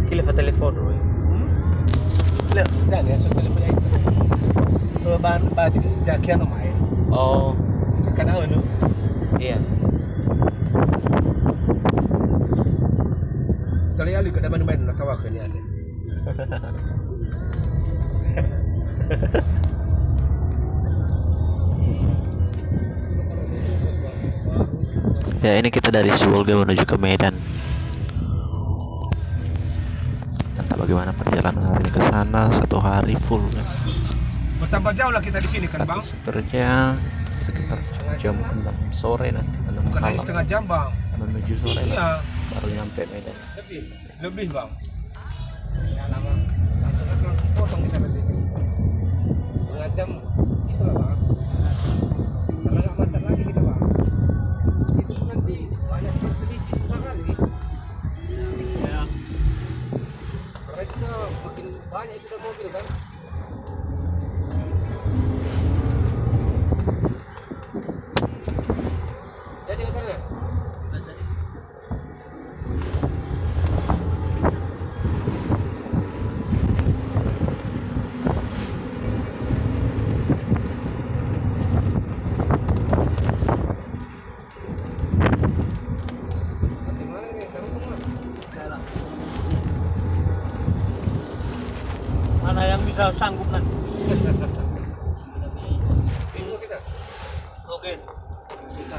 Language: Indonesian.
Kila fa telepono eh. Lihat, jangan ya, sudah punya itu. Bahan baju jakian omai. Oh, Karena anu, iya. kalau ya lu ke depan main nak tawa kan ya. Ya, ini kita dari Sibolga menuju ke Medan. Entah bagaimana perjalanan hari ini ke sana, 1 hari full ya. Bertambah jauh lah kita di sini kan, Bang. Kerja sekitar jam 6 sore nanti, 6 Bukan hanya malam, setengah jam, Bang. 6 sore Iya, lah, baru nyampe Medan. lebih, Bang. Ya lama. Langsung potong kita nanti. Setengah jam itu lah, Bang. Karena nggak macet lagi kita, Bang. Itu nanti banyak perselisih susah kali. Ya. Karena itu makin banyak itu kan mobil kan. Jadi hotelnya? Nggak jadi. Mana yang bisa sanggup nanti? Bingung kita. Oke. Kita.